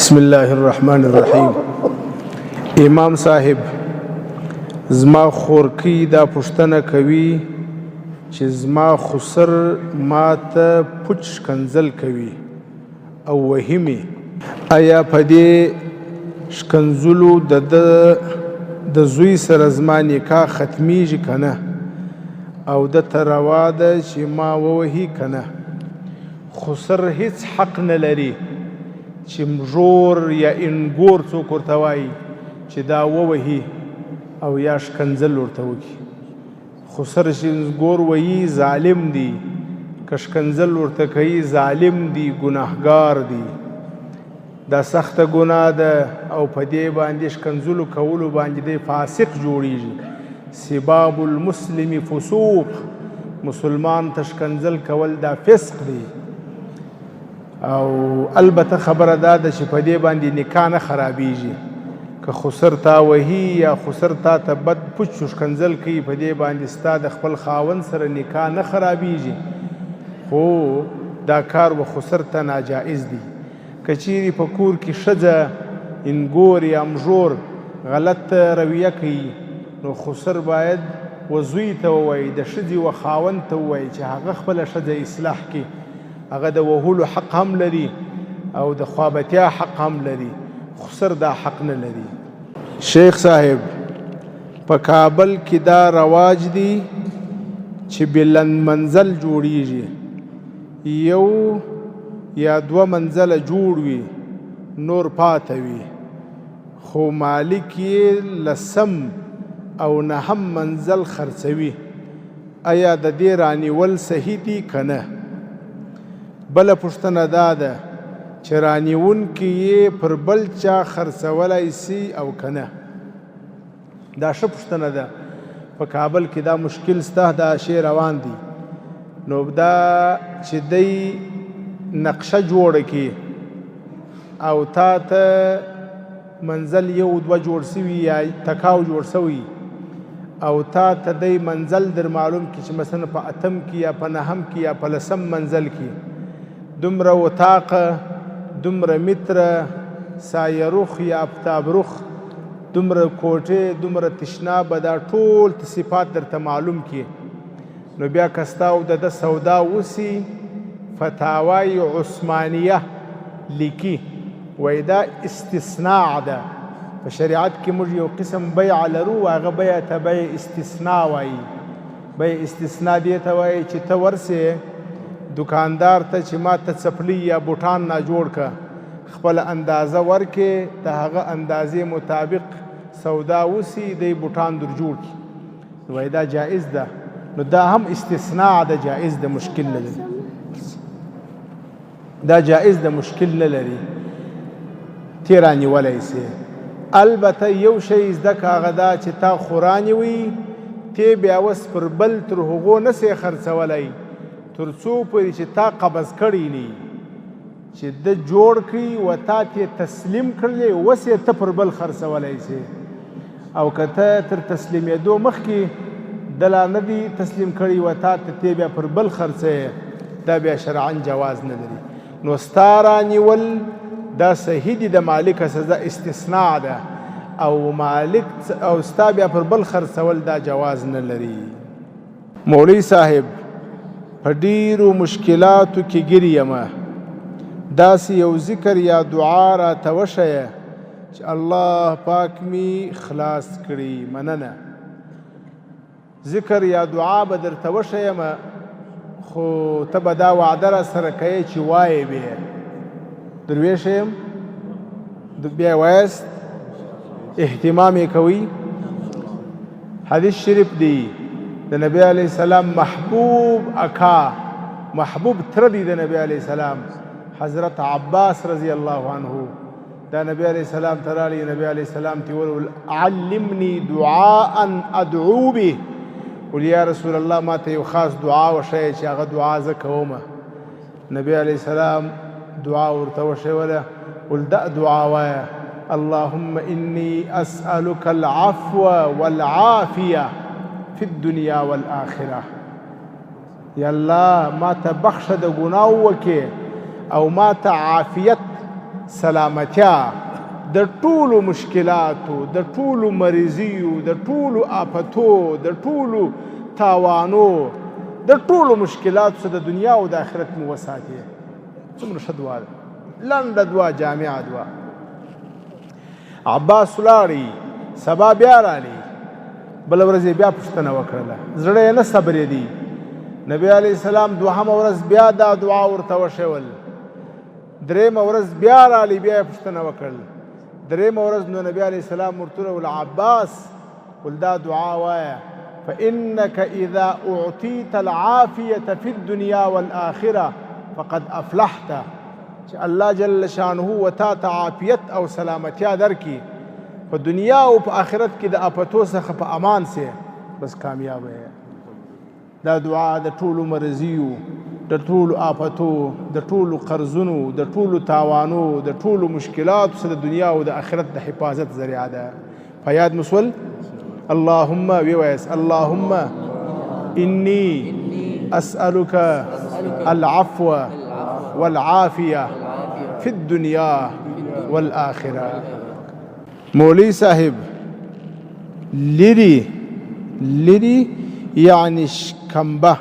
بسم الله الرحمن الرحیم. امام صاحب زما خورکی دا پوښتنه کوي چې زما خسر ما ته پوچ شکنځل کوي او وهمي. آیا په دې شکنځلو د زوی سره زما نکاح ختمیږي که نه؟ او د ته روا ده چې ما ووهي که نه؟ خسر هیڅ حق نه لري چې مژور یا انګور څوک ورته وایي چې دا ووهي او یا شکنځل ورته وکړي. خسر چې انګور وایي ظالم دی، که شکنځل ورته کوي ظالم دی، ګناهګار دی. دا سخته ګناه ده او په دې باندې شکنځلو کولو باندې دی فاسق جوړیږي. سباب المسلم فسوق، مسلمان ته شکنځل کول دا فسق دی. او البته خبره دا ده چې په دې باندې نکاح نه خرابیږي. که خسر تا وهي یا خسر تا ته بد پوچ شکنځل کوي، په دې باندې ستا د خپل خاوند سره نکاح نه خرابیږي، خو دا کار و خسر ته ناجائز دی. که چیرې په کور کې ښځه انګور یا مژور غلط رویه کوي، نو خسر باید و زوی ته ووایي، د ښځې و خاوند ته ووایي چې هغه خپله ښځه اصلاح کړي. هغه د وهلو حق هم لري او د خوابتیا حق هم لري، خسر دا حق نه لري. شیخ صاحب په کابل کې دا رواج دی چې بلند منزل جوړیږي، یو یا دوه منزله جوړ وي نور پاته وي، خو مالک یې لسم او نهم منزل خرڅوي. آیا د دې رانیول صحیح دي که نه؟ بله پوښتنه دا ده چې رانیونکي یې پر بل چا خرڅولی سي او که نه؟ دا ښه پوښتنه ده. په کابل کې دا مشکل سته، دا شی روان دی. نو دا چې دی نقشه جوړه کړي او تا ته منزل یو دوه جوړ سوي یا تکاو جوړ سوي او تا ته دی منزل در معلوم کړي چې مثلا په اتم کې یا په نهم کې یا په لسم منزل کې دومره وطاقه، دومره متره، سایه رخ یا افتاب رخ، دومره کوټې، دومره تشنابه، دا ټول صفات درته معلوم کړي. نو بیا که ستا او د ده سودا وسي، فتاوای عثمانیه لیکي وایي دا استثناء ده. په شریعت کې موږ یو قسم بیع لرو، هغه بیع ته بیع استثناء وایي. بیع استثناء دې ته وایي چې ته ورسې دکاندار ته چې ما ته څپلي یا بوټان نه جوړ که، خپله اندازه ورکې، د هغه اندازې مطابق سودا وسي، دی بوټان در جوړ کړي. وایي دا جایز ده. نو دا هم استثناء ده، جایز ده، مشکل نه لري. دا جایز ده، مشکل نه لري، تی رانیولی سي. البته یو شی زده که هغه دا چې تا خو رانیوي، تی بیا اوس پر بل تر هغو نه سې خرڅولی تر څو پورې چې تا قبض کړی نه، چې ده جوړ کړي و تا ته تسلیم کړلی، اوس یې ته پر بل خرڅولی سي. او که ته تر تسلیمېدو مخکې ده لا نه دي تسلیم کړي و تا ته تی بیا پر بل خرڅوې، دا بیا شرعا جواز نه لري. نو ستا رانیول دا صحیح دي، د مالک سزا استثناء ده، او مالک او ستا بیا پر بل خرڅول دا جواز نه لري. مولوي صاحب په ډیرو مشکلاتو کې ګیر یمه، داسې یو ذکر یا دعا راته وښیه چې الله پاک می خلاص کړي. مننه. ذکر یا دعا به درته وښیمه، خو ته به دا وعده را سره کوې چې وایې بیا درویش یم، بیا وایست، اهتمام یې کوي. حدیث شریف دی د نبی علیه السلام محبوب اکا، محبوب تره دی د نبی علیه السلام، حضرت عباس رضی الله عنه. دا نبی علیه السلام ته راغلی، نبی علیه السلام ته وویل علمني دعاء ادعو به، ویل یا رسول الله ما ته یو خاص دعا وښیه چې هغه دعا زه کومه. نبی علیه السلام دعا ورته وښیوله، ویل دا دعا وایه اللهم انی اسألک العفو والعافیه فی الدنیا والآخرة. یا الله ما ته بخشه د ګناو وکې او ما ته عافیت سلامتیا د ټولو مشکلاتو د ټولو مریضیو د ټولو آفتو د ټولو تاوانو د ټولو مشکلاتو څخه د دنیا او د آخرت مو وساتي. څومره ښه دعا ده، لنډه دعا، جامعه دعا. عباس ولاړی، سبا بیا رالی، بله ورځ یې بیا پوښتنه وکړله، زړه یې نه صبرېدی. نبی علیه السلام دوهمه ورځ بیا دا دعا ورته وښول. درېیمه ورځ بیا رالی، بیا یې پوښتنه وکړل. درېیمه ورځ نو نبی علیه السلام ورته وویل عباس ول دا دعا وایه فإنك إذا أعطيت العافية في الدنيا والآخرة فقد أفلحت. چې الله جل شانه و تا ته عافیت او سلامتیا درکړي په دنیا او په آخرت کې د آفتو څخه په امان سي، بس کامیاب یې. دا دعا د ټولو مرضیو، د ټولو آفتو، د ټولو قرضونو، د ټولو تاوانو، د ټولو مشکلاتو څخه د دنیا او د آخرت د حفاظت ذریعه ده. په یاد مسول اللهم ویویس اللهم إني أسألك العفو والعافية في الدنيا والآخرة. مولوی صاحب لری یعنی شکمبه،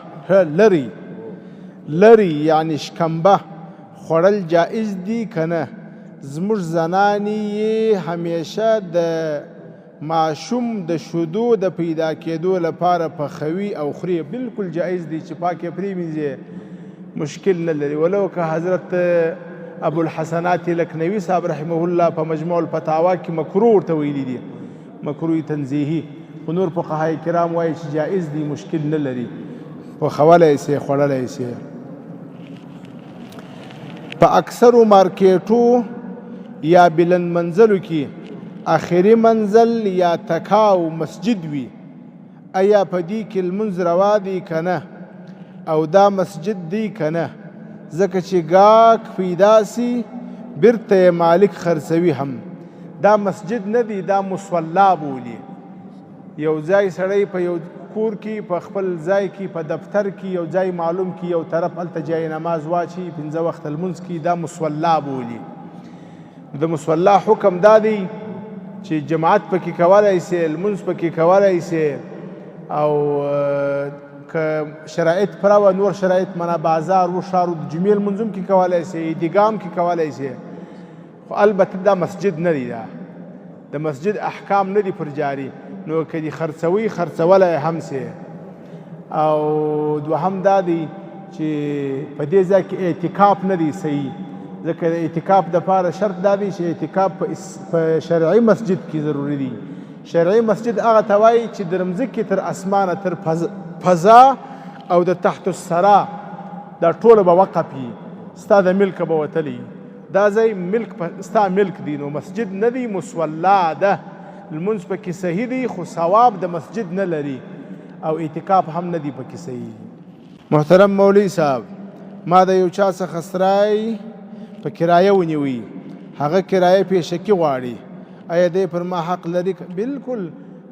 لری یعنی شکمبه خوړل جائز دي کنه؟ زموږ زنانی همیشه د ماشوم د شیدو د پیدا کېدو لپاره پخوي او خوري. بالکل جائز دي چې پاکې پرېمینځي، مشکل نه لري. ولو که حضرت ابو الحسنات لکنوي صاحب رحمه الله په مجموع الفتاوا کې مکروه ورته ویلي دي، مکروه تنزیهي. خو نور فقهای کرام وایي چې جائز دي، مشکل نه لري، پخولی سي، خوړلی سي. په اکثرو مارکیټو یا بلند منزلو کې آخري منزل یا تکاو مسجد وي. ایا په دې کې لمونځ روا دی کنه؟ او دا مسجد دی کنه؟ ځکه چې ګاک پیدا سي بیرته مالک خرڅوي هم. دا مسجد نه دی، دا مصلا بولي. یو ځای سړی په یو کور کې، په خپل ځای کې، په دفتر کې یو ځای معلوم کې یو طرف هلته جای نماز واچي، 5 وخت لمونځ کې، دا مصلا بولي. د مصلا حکم دا دی چې جماعت پکې کولی سي، لمونځ پکې کولی سي، او که شرایط پراوه نور شرایط منا بازار و ښار د جمعې لمونځ هم کې کولی سي، عیدګاه کې کولی سي. خو البته دا مسجد نه دی، دا د مسجد احکام نه دي پر جاري. نو که دي خرڅوي خرڅولی هم سي. او دوهم دا دی چې په دې ځای کې اعتکاف نه دی صحیح، ځکه د اعتکاف دپاره شرط دا دی چې اعتکاف په شرعي مسجد کې ضروري دی. شرعي مسجد هغه ته وایي چې د مځکې تر اسمانه تر فضا او د تحت الثرا دا ټوله به وقف وي، ستا د ملکه به وتلی. دا ځای ملک ستا ملک دی، نو مسجد نه دی، مصلا ده. لمونځ پکې صحیح دی، خو ثواب د مسجد نه لري، او اعتکاف هم نه دی پکې صحیح. محترم مولوی صاحب، ما د یو چا څخه سرای په کرایه ونیوي، هغه کرایه پیشکي غواړي، آیا دی پر ما حق لري؟ بالکل.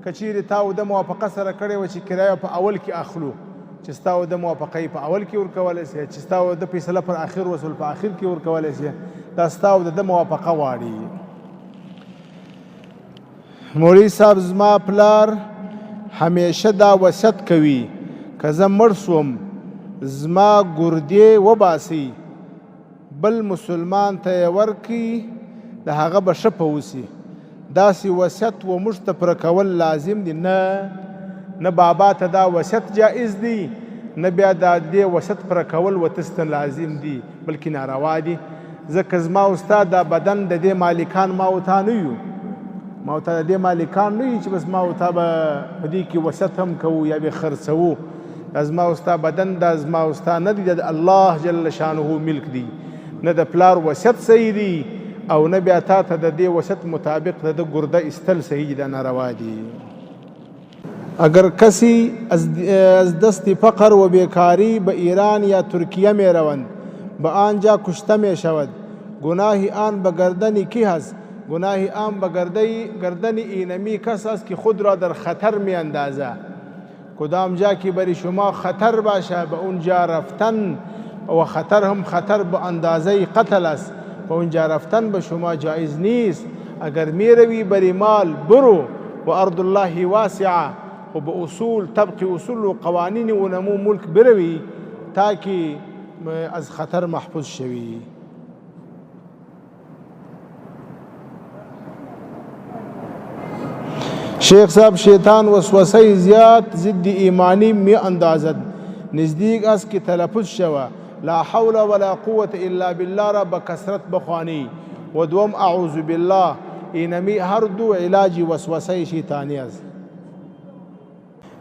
که چیرې تا د موافقه سره کړې وه چې کرایه په اول کې اخلو، چې ستا د موافقه په اول کې ورکولی سي، چې ستا د فیصله پر اخر وصول په اخر کې ورکولی سي، دا ستا د موافقه غواړي. مولوی صاحب، زما پلار همیشه دا وصیت کوي که زه مړ سوم زما ګردې وباسي، بل مسلمان ته یې ورکړي، د هغه به ښه په وسي. داسې وصیت و موږ ته پوره کول لازم دي؟ نه بابا ته دا وصیت جایز دی، نه بیا دا دې وصیت پوره کول و تاسو ته لازم دي، بلکې ناروا دي. ځکه زما او ستا دا بدن د دې مالکان ما او تا نه یو، ما او تا د دې مالکان نه یو چې بس ما او تا به په دې کې وصیت هم کوو یا به خرڅوو. دا زما او ستا بدن دا زما او ستا نه دی، د الله جل شانه ملک دی. نه د پلار وصیت صحیح دی، او نه بیا تا ته د دې وصیت مطابق د ګرده ایستل صحیح دی، ناروا دی. اگر کسی از دست فقر و بیکاری به ایران یا ترکیه می روند، به آنجا کشته می شود، گناه آن به گردن کی هست؟ گناه آن به گردن اینمی کس است که خود را در خطر می اندازه. کدام جا که بر شما خطر باشه به اونجا رفتن، و خطر هم خطر به اندازه قتل است، و اونجا رفتن به شما جایز نیست. اگر میروی بریمال برو و ارض الله واسعه و به اصول طبق اصول و قوانین اونمو ملک بروی تاکه از خطر محفوظ شوی. شیخ صاحب شیطان وسوسه زیاد ضد ایمانی می اندازد، نزدیک است که تلفظ شوه لا حول ولا قوة الا بالله را بکثرت بخوانی و دوم اعوذ بالله. اینمی هر دو علاج وسوسه شیطانی است.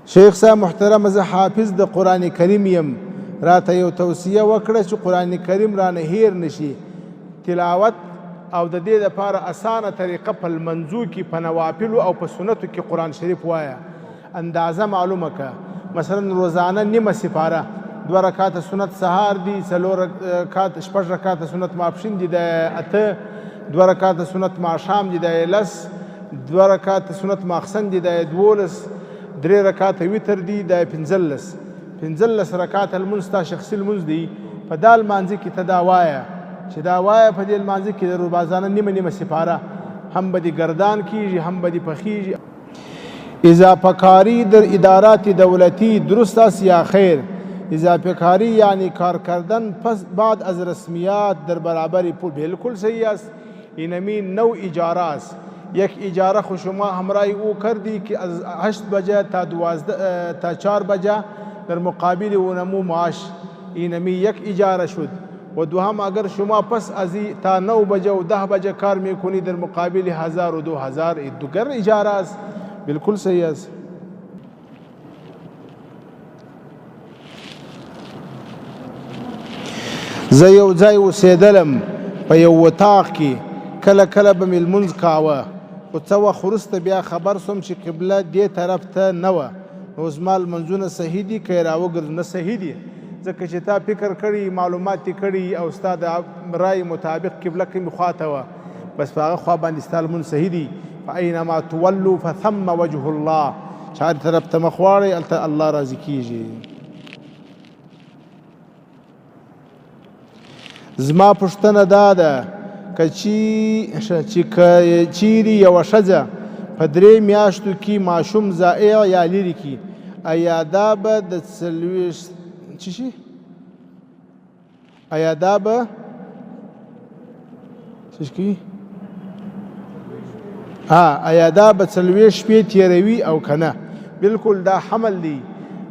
شیخ صاحب محترم، زه حافظ د قرآن کریم یم، راته یو توصیه وکړه چې قرآن کریم رانه هیر نشي. تلاوت او د دې لپاره اسانه طریقه په المنځو کې په نوافلو او په سنتو کې قرآن شریف وایه. اندازه معلومه که مثلا روزانه نیمه سپاره، 2 رکعاته سنت سهار دي، 4 رکعات 8 رکعاته سنت ماپښین دي، د 8 2 رکعاته سنت ماښام دي، د 10 2 رکعاته سنت ماخسن دي، د 12 3 رکعاته وتر دي، د 15 رکعاته لمونځ تا شخصي لمونځ دي. په دا لمانځه کې ته دا وایه چې دا وایه په دې لمانځه کې د روزانه نیمه سپاره هم به دې گردان کیږي هم به دې پخیږي. اضافه کاری در ادارات دولتی درست است یا خیر؟ اضافه کاری یعنی کار کردن پس بعد از رسمیات در برابر پول. بالکل صحیح است. اینمی نوع اجاره است. یک اجاره خو شما همراهی او کردی که از 8 بجه تا 4 بجه در مقابل اونمو معاش، اینمی یک اجاره شد. و دوهم اگر شما پس از تا 9 بجه و 10 بجه کار میکنی در مقابل 1000 و 2000 دیگر اجاره است. بالکل صحیح است. زه یو ځای اوسېدلم په یو اتاق کې، کله کله به مې لمونځ کاوه، خو څه وخت وروسته بیا خبر سوم چې قبله دې طرف ته نه وه. نو زما لمونځونه صحیح دي که یې راوګرځو؟ نه صحیح دي، ځکه چې تا فکر کړي، معلومات دې کړي او ستا د رای مطابق قبله کومې خوا ته وه، بس په هغه خوا باندې ستا لمونځ صحیح دي. فاینما تولوا فثم وجه الله، چې هر طرف ته مخ واړئ هلته الله راضي کېږي. زما پوښتنه دا ده که چیرې یوه ښځه په 3 میاشتو کې ماشوم ضایع یا لرې کړي، ایا دا به د 40 څه شي؟ ایا دا به څه کوي؟ ایا دا به 40 شپې تېروي او که نه؟ بالکل دا حمل دی.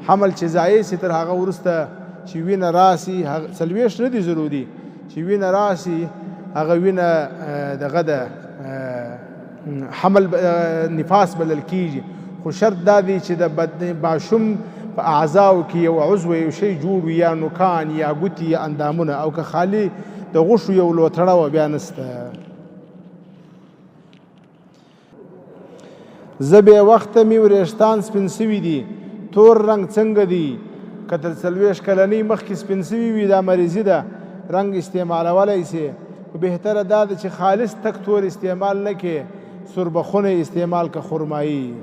حمل چې ضایع سي تر هغه وروسته چې وینه راسي، 40 نه دي ضروري، چې وینه راسي هغه وینه دغه ده حمل نفاس بلل کېږي. خو شرط دا دی چې د ماشوم په اعضاو کې یو عضو یو شی جوړ وي، یا نوکان یا ګوتې یا اندامونه، او که خالي د غوښو یو لوتړه وه بیا نسته. زه بې وخته مې وریښتان سپین سوي دي، تور رنګ څنګه دی؟ که تر 40 کلنۍ مخکې سپین سوي وي دا مریضي ده، رنګ استعمالولی سي. بهتره دا ده چې خالص تک تور استعمال نه کې، سربخونه استعمال که خرمایي.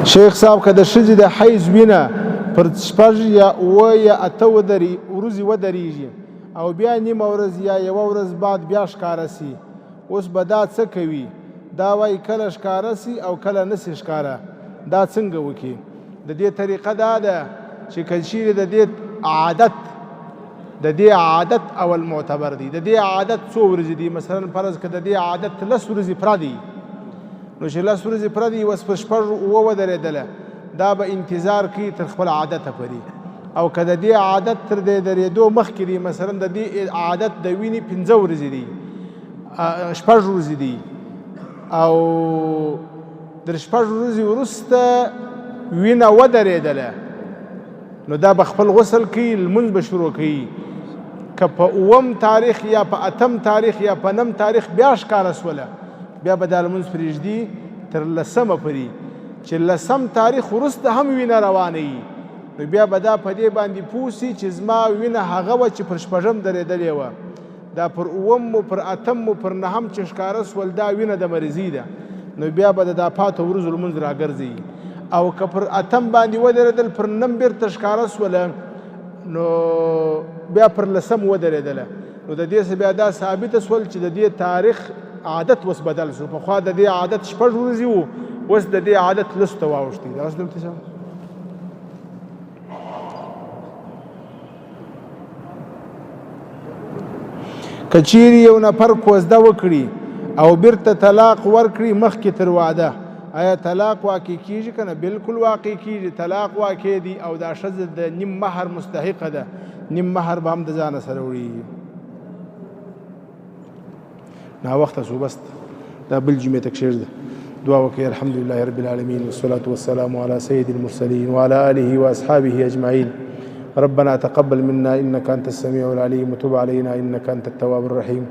شیخ صاحب که د ښځې د حیض وینه پر 6 یا 7 یا 8 ورځې ودرېږي او بیا نیمه ورځ یا 1 ورځ بعد بیا ښکاره سي، اوس به دا څه کوي؟ دا وایي کله ښکاره سي او کله نه سي ښکاره، دا څنګه وکړي؟ د دې طریقه دا ده چې که چیرې د دې عادت اول معتبر دی. د دې عادت څو ورځې دي؟ مثلا فرض که د دې عادت 10 ورځې پوره دي، نو چې 10 ورځې پوره دي اوس په 6 اوه ودرېدله، دا به انتظار کوي تر خپل عادته پورې. او که د دې عادت تر دې درېدو مخکې دي، مثلا د دې عادت د وینې 15 ورځې دي، 6 ورځې دي، او در 6 ورځې وروسته وینه ودرېدله، نو دا به خپل غسل کوي، لمونځ به شروع کوي. که په 9 تاریخ یا په 8 تاریخ یا په 9 تاریخ بیا ښکاره سوله، بیا به دا لمونځ پرېږدي تر 10 پورې، چې 10 تاریخ وروسته هم وینه روانه وي، نو بیا به دا په دې باندې پوه سي چې زما وینه هغه وه چې پر 6 درېدلې وه، دا پر 9 پر 8 پر 9 چې ښکاره سول دا وینه د مریضي ده، نو بیا به د دا پاتو ورځو لمونځ راګرځي. او که پر 8 باندې ودرېدل پر 9 بېرته ښکاره سوله، نو بیا پر لسم ودرېدله نو د دې څخه بیا دا ثابته شول چې د دې تاریخ عادت اوس بدل شو پخوا د دې عادت شپږ ورځې وو اوس د دې عادت لسو ته واوښتي دا اوس دلته څه که چیرې یو نفر کوزده وکړي او بیرته طلاق ورکړي مخکې تر واده آیا طلاق واقع کیږي که نه بالکل واقع کیږي طلاق واقع دی او دا ښځه د نیم مهر مستحقه ده نیم مهر به هم د ځانه سره وړي ناوخته شو بس دا بل جمعې ته کښېږده دعا وکړئ الحمدلله رب العالمین والصلاة والسلام على سيد المرسلين وعلى آله وأصحابه أجمعين ربنا تقبل منا إنك أنت السميع العليم وتب علينا إنك أنت التواب الرحيم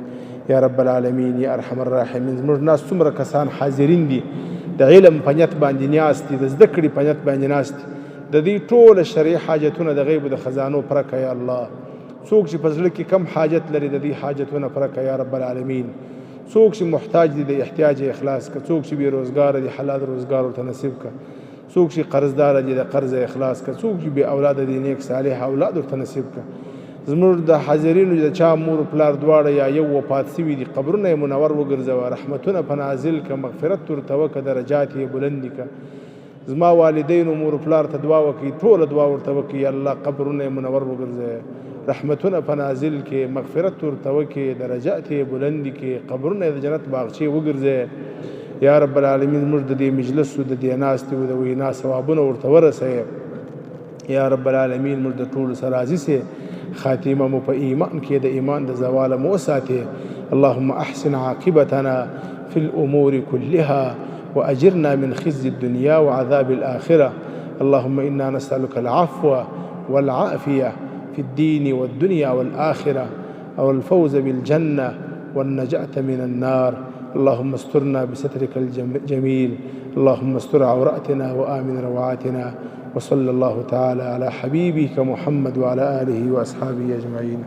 يا رب العالمين يا أرحم الراحمين زموږ ناس څومره کسان حاضرین دي د علم په نیت باندې ناست دي د زده کړې په نیت باندې ناست دي د دې ټوله شرعي حاجتونه د غیبو د خزانو پوره کړه یا الله څوک چې په زړه کې کم حاجت لري د دې حاجتونه پوره کړه یا رب العالمین څوک چې محتاج دي د احتیاج اخلاص کړه څوک چې بې روزګاره دي حلال روزګار ورته نصیب کړه څوک چې قرضدار دي د قرض اخلاص کړه څوک چې بې اولاده دي نیک صالح اولاد ورته نصیب کړه زموږ د حاضرینو د چا مور پلار دواړه یا یو وفات سوي دي قبرونه یې منور وګرځوه رحمتونه په نازل کړه مغفرت ورته وکړه درجات یې بلند کړه زما والدینو مور پلار ته دعا وکړي ټوله دعا ورته وکړي یا الله قبرونه یې منور وګرځوه رحمتونه په نازل کې مغفرت ورته وکړي درجات یې بلند کړي قبرونه یې د جنت باغچې وګرځوه یا رب العالمین موږ د دې مجلس او د دې ناستې او د وینا ثوابونه ورته ورسوي یا رب العالمین موږ د ټولو سره راضي سي خاتمه مو په ایمان کې د ایمان د زواله مو ساتي اللهم احسن عاقبتنا في الامور كلها واجرنا من خزي الدنيا وعذاب الاخره اللهم انا نسالك العفو والعافيه في الدين والدنيا والاخره والفوز بالجنه والنجاه من النار اللهم استرنا بسترك الجميل اللهم استر عوراتنا وآمن روعاتنا وصلى الله تعالى على حبيبك محمد وعلى آله وأصحابه أجمعين